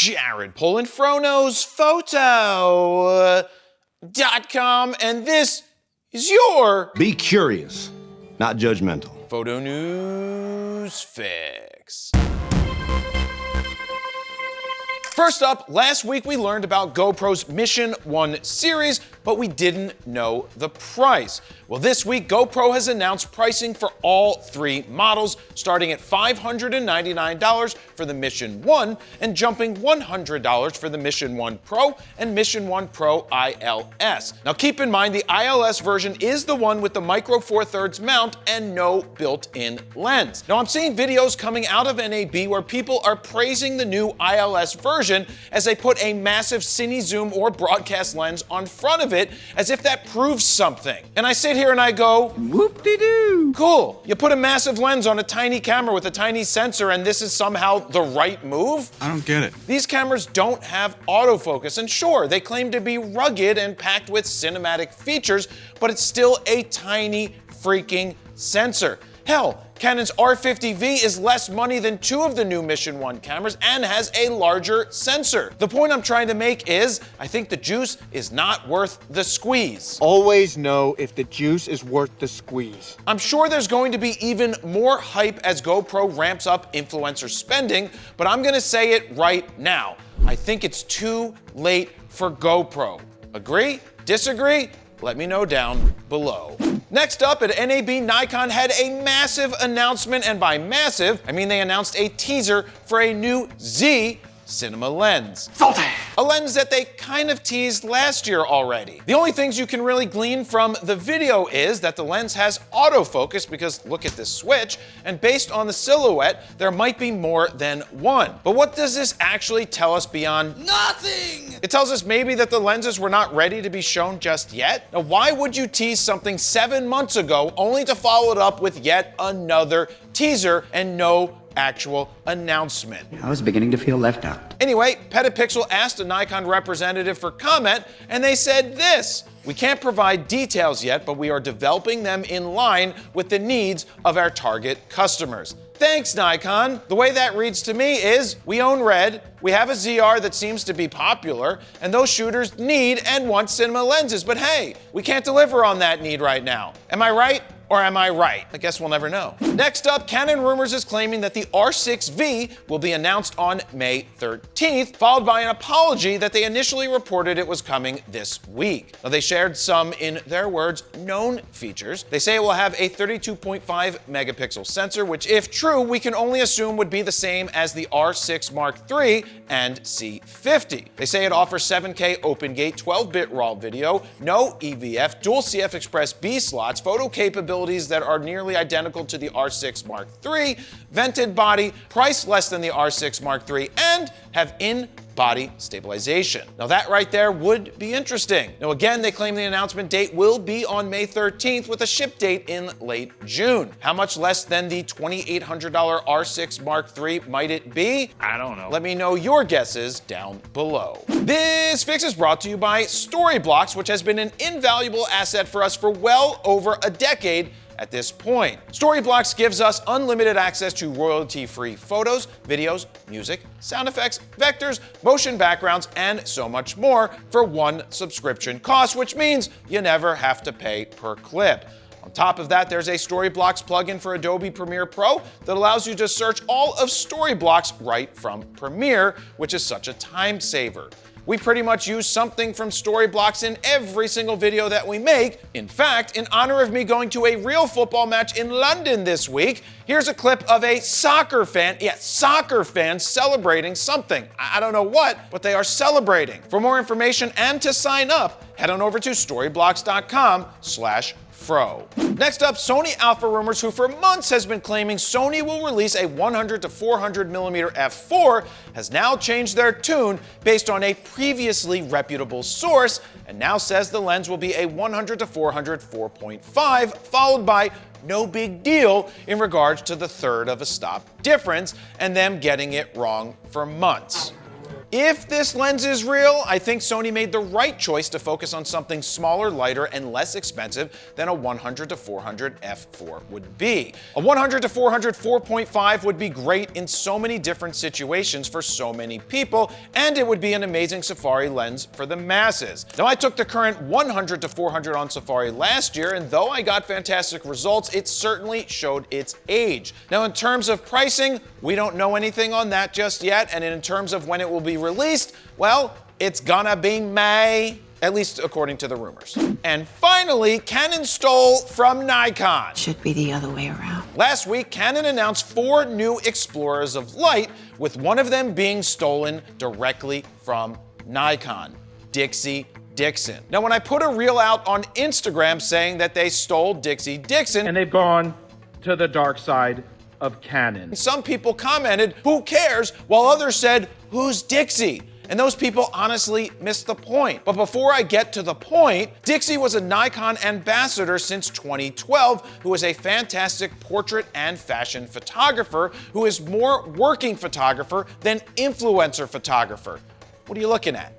Jared Polin, PhonosPhoto.com, and this is your Be curious, not judgmental. Photo News Fix. First up, last week we learned about GoPro's Mission 1 series, but we didn't know the price. Well, this week GoPro has announced pricing for all three models, starting at $599 for the Mission 1 and jumping $100 for the Mission 1 Pro and Mission 1 Pro ILS. Now keep in mind the ILS version is the one with the micro 4/3 mount and no built-in lens. Now I'm seeing videos coming out of NAB where people are praising the new ILS version as they put a massive cine zoom or broadcast lens on front of it as if that proves something. And I sit here and I go, whoop-de-doo. Cool, you put a massive lens on a tiny camera with a tiny sensor and this is somehow the right move? I don't get it. These cameras don't have autofocus, and sure, they claim to be rugged and packed with cinematic features, but it's still a tiny freaking sensor. Hell, Canon's R6 V is less money than two of the new Mission 1 cameras and has a larger sensor. The point I'm trying to make is, I think the juice is not worth the squeeze. Always know if the juice is worth the squeeze. I'm sure there's going to be even more hype as GoPro ramps up influencer spending, but I'm gonna say it right now. I think it's too late for GoPro. Agree? Disagree? Let me know down below. Next up at NAB, Nikon had a massive announcement, and by massive, I mean they announced a teaser for a new Z cinema lens. Salty! A lens that they kind of teased last year already. The only things you can really glean from the video is that the lens has autofocus because look at this switch, and based on the silhouette, there might be more than one. But what does this actually tell us beyond nothing? It tells us maybe that the lenses were not ready to be shown just yet. Now, why would you tease something 7 months ago only to follow it up with yet another teaser and no actual announcement? I was beginning to feel left out. Anyway, Petapixel asked a Nikon representative for comment, and they said this: "We can't provide details yet, but we are developing them in line with the needs of our target customers." Thanks, Nikon. The way that reads to me is, we own Red, we have a ZR that seems to be popular, and those shooters need and want cinema lenses, but hey, we can't deliver on that need right now. Am I right? Or am I right? I guess we'll never know. Next up, Canon Rumors is claiming that the R6 V will be announced on May 13th, followed by an apology that they initially reported it was coming this week. Now, they shared some, in their words, known features. They say it will have a 32.5 megapixel sensor, which if true, we can only assume would be the same as the R6 Mark III and C50. They say it offers 7K open-gate 12-bit RAW video, no EVF, dual CF Express B slots, photo capability that are nearly identical to the R6 Mark III, vented body, priced less than the R6 Mark III, and have in-body stabilization. Now that right there would be interesting. Now again, they claim the announcement date will be on May 13th with a ship date in late June. How much less than the $2,800 R6 Mark III might it be? I don't know. Let me know your guesses down below. This fix is brought to you by Storyblocks, which has been an invaluable asset for us for well over a decade at this point. Storyblocks gives us unlimited access to royalty-free photos, videos, music, sound effects, vectors, motion backgrounds, and so much more for one subscription cost, which means you never have to pay per clip. On top of that, there's a Storyblocks plugin for Adobe Premiere Pro that allows you to search all of Storyblocks right from Premiere, which is such a time saver. We pretty much use something from Storyblocks in every single video that we make. In fact, in honor of me going to a real football match in London this week, here's a clip of a soccer fan celebrating something. I don't know what, but they are celebrating. For more information and to sign up, head on over to storyblocks.com/fro. Next up, Sony Alpha Rumors, who for months has been claiming Sony will release a 100 to 400mm f4, has now changed their tune based on a previously reputable source, and now says the lens will be a 100 to 400 4.5, followed by no big deal in regards to the third of a stop difference and them getting it wrong for months. If this lens is real, I think Sony made the right choice to focus on something smaller, lighter, and less expensive than a 100-400 f4 would be. A 100-400 4.5 would be great in so many different situations for so many people, and it would be an amazing safari lens for the masses. Now, I took the current 100-400 on safari last year, and though I got fantastic results, it certainly showed its age. Now, in terms of pricing, we don't know anything on that just yet, and in terms of when it will be released, well, it's gonna be May, at least according to the rumors. And finally, Canon STOLE from Nikon. Should be the other way around. Last week, Canon announced 4 new explorers of light, with one of them being stolen directly from Nikon, Dixie Dixon. Now, when I put a reel out on Instagram saying that they stole Dixie Dixon, And they've gone to the dark side of Canon. some people commented, "Who cares?" while others said, "Who's Dixie?" And those people honestly missed the point. But before I get to the point, Dixie was a Nikon ambassador since 2012, who is a fantastic portrait and fashion photographer who is more working photographer than influencer photographer. What are you looking at?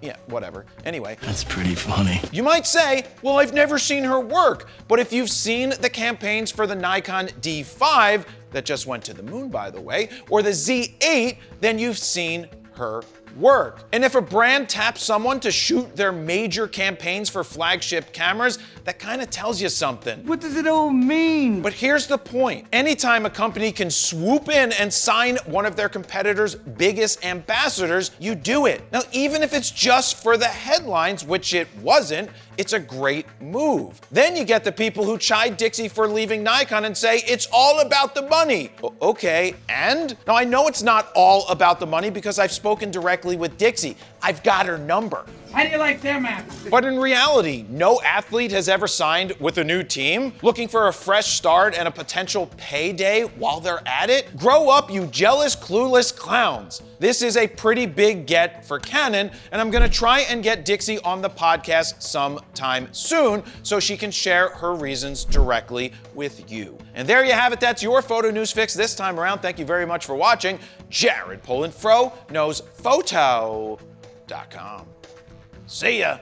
Yeah, whatever. Anyway. That's pretty funny. You might say, well, I've never seen her work. But if you've seen the campaigns for the Nikon D5, that just went to the moon, by the way, or the Z8, then you've seen her work. And if a brand taps someone to shoot their major campaigns for flagship cameras, that kind of tells you something. What does it all mean? But here's the point. Anytime a company can swoop in and sign one of their competitors' biggest ambassadors, you do it. Now, even if it's just for the headlines, which it wasn't, it's a great move. Then you get the people who chide Dixie for leaving Nikon and say, it's all about the money. Okay, and? Now, I know it's not all about the money because I've spoken directly with Dixie. I've got her number. How do you like them apples? But in reality, no athlete has ever signed with a new team looking for a fresh start and a potential payday while they're at it. Grow up, you jealous, clueless clowns. This is a pretty big get for Canon, and I'm gonna try and get Dixie on the podcast sometime soon so she can share her reasons directly with you. And there you have it. That's your photo news fix this time around. Thank you very much for watching. Jared Polin Fro knows photo.com. See ya.